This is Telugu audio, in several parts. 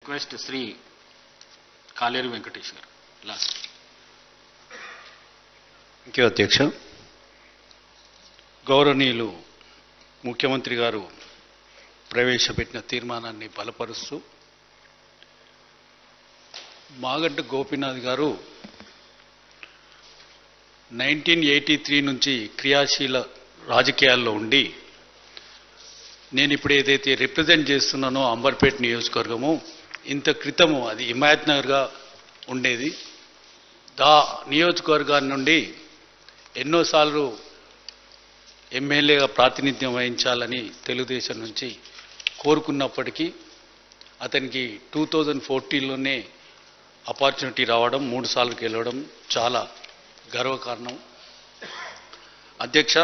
రిక్వెస్ట్ శ్రీ కాలేరు వెంకటేష్ గారు లాస్ట్. థ్యాంక్ యూ అధ్యక్ష. గౌరవనీయులు ముఖ్యమంత్రి గారు ప్రవేశపెట్టిన తీర్మానాన్ని బలపరుస్తూ మాగంటి గోపీనాథ్ గారు 1983 నుంచి క్రియాశీల రాజకీయాల్లో ఉండి నేను ఇప్పుడు ఏదైతే రిప్రజెంట్ చేస్తున్నానో అంబర్పేట నియోజకవర్గము ఇంత క్రితము అది హిమాయత్ నగర్గా ఉండేది. నియోజకవర్గాన్ని నుండి ఎన్నోసార్లు ఎమ్మెల్యేగా ప్రాతినిధ్యం వహించాలని తెలుగుదేశం నుంచి కోరుకున్నప్పటికీ అతనికి 2014లోనే ఆపర్చునిటీ రావడం, 3 సార్లు గెలవడం చాలా గర్వకారణం. అధ్యక్ష,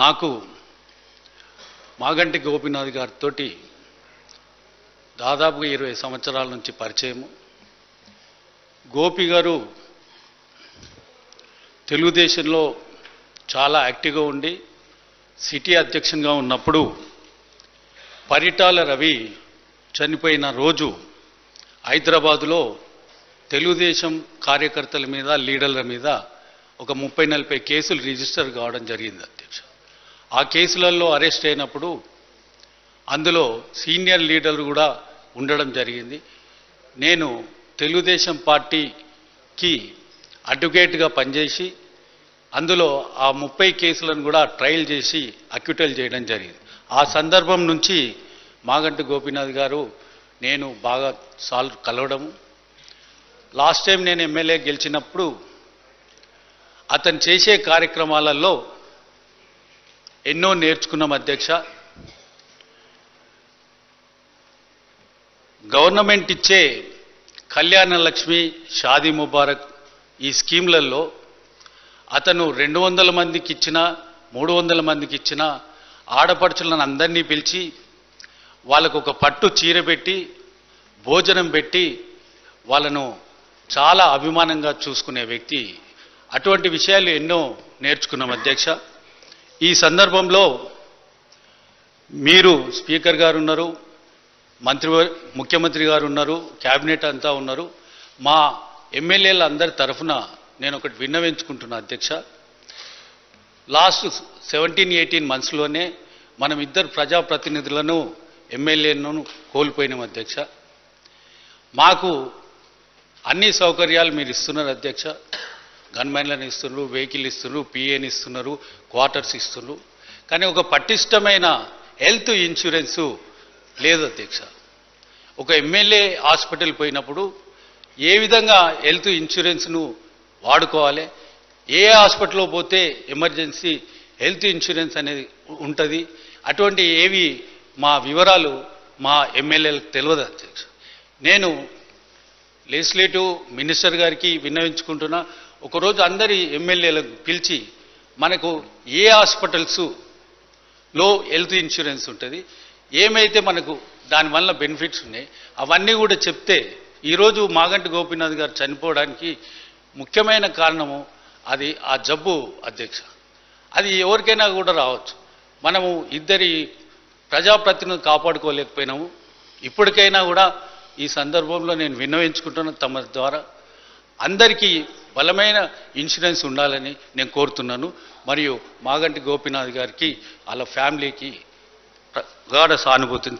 నాకు మాగంటి గోపీనాథ్ గారితో దాదాపుగా 20 సంవత్సరాల నుంచి పరిచయము. గోపి గారు తెలుగుదేశంలో చాలా యాక్టివ్గా ఉండి సిటీ అధ్యక్షునిగా ఉన్నప్పుడు పరిటాల రవి చనిపోయిన రోజు హైదరాబాదులో తెలుగుదేశం కార్యకర్తల మీద, లీడర్ల మీద ఒక 30-40 కేసులు రిజిస్టర్ కావడం జరిగింది అధ్యక్ష. ఆ కేసులలో అరెస్ట్ అయినప్పుడు అందులో సీనియర్ లీడర్లు కూడా ఉండడం జరిగింది. నేను తెలుగుదేశం పార్టీకి అడ్వకేట్గా పనిచేసి అందులో ఆ 30 కేసులను కూడా ట్రయల్ చేసి అక్విటల్ చేయడం జరిగింది. ఆ సందర్భం నుంచి మాగంటి గోపీనాథ్ గారు నేను బాగా సార్లు కలవడము. లాస్ట్ టైం నేను ఎమ్మెల్యే గెలిచినప్పుడు అతను చేసే కార్యక్రమాలలో ఎన్నో నేర్చుకున్నాం అధ్యక్ష. గవర్నమెంట్ ఇచ్చే కళ్యాణ లక్ష్మి, షాదీ ముబారక్ ఈ స్కీమ్లలో అతను 200 మందికి ఇచ్చినా 300 మందికి ఇచ్చినా ఆడపడుచులను అందరినీ పిలిచి వాళ్ళకు ఒక పట్టు చీర పెట్టి భోజనం పెట్టి వాళ్ళను చాలా అభిమానంగా చూసుకునే వ్యక్తి. అటువంటి విషయాలు ఎన్నో నేర్చుకున్నాం అధ్యక్ష. ఈ సందర్భంలో మీరు స్పీకర్ గారు ఉన్నారు, ముఖ్యమంత్రి గారు ఉన్నారు, క్యాబినెట్ అంతా ఉన్నారు. మా ఎమ్మెల్యేల అందరి తరఫున నేను ఒకటి విన్నవించుకుంటున్నా అధ్యక్ష. లాస్ట్ 17-18 మంత్స్లోనే మనం 2 ప్రజాప్రతినిధులను, ఎమ్మెల్యేలను కోల్పోయినాం అధ్యక్ష. మాకు అన్ని సౌకర్యాలు మీరు ఇస్తున్నారు అధ్యక్ష. గన్మెన్లను ఇస్తున్నారు, వెహికల్ ఇస్తున్నారు, పిఏని ఇస్తున్నారు, క్వార్టర్స్ ఇస్తున్నారు. కానీ ఒక పటిష్టమైన హెల్త్ ఇన్సూరెన్సు లేదు అధ్యక్ష. ఒక ఎమ్మెల్యే హాస్పిటల్ పోయినప్పుడు ఏ విధంగా హెల్త్ ఇన్సూరెన్స్ను వాడుకోవాలి, ఏ హాస్పిటల్లో పోతే ఎమర్జెన్సీ హెల్త్ ఇన్సూరెన్స్ అనేది ఉంటుంది, అటువంటి ఏవి మా వివరాలు మా ఎమ్మెల్యేలకు తెలియదు అధ్యక్ష. నేను లెజిస్లేటివ్ మినిస్టర్ గారికి విన్నవించుకుంటున్నా, ఒకరోజు అందరి ఎమ్మెల్యేలకు పిలిచి మనకు ఏ హాస్పిటల్స్లో హెల్త్ ఇన్సూరెన్స్ ఉంటుంది, ఏమైతే మనకు దానివల్ల బెనిఫిట్స్ ఉన్నాయి అవన్నీ కూడా చెప్తే, ఈరోజు మాగంటి గోపీనాథ్ గారు చనిపోవడానికి ముఖ్యమైన కారణము అది ఆ జబ్బు అధ్యక్ష. అది ఎవరికైనా కూడా రావచ్చు. మనము 2 ప్రజాప్రతినిధులను కాపాడుకోలేకపోయినాము. ఇప్పటికైనా కూడా ఈ సందర్భంలో నేను విన్నవించుకుంటున్న తమ ద్వారా అందరికీ బలమైన ఇన్సూరెన్స్ ఉండాలని నేను కోరుతున్నాను. మరియు మాగంటి గోపీనాథ్ గారికి వాళ్ళ ఫ్యామిలీకి ప్రగాఢ సానుభూతిని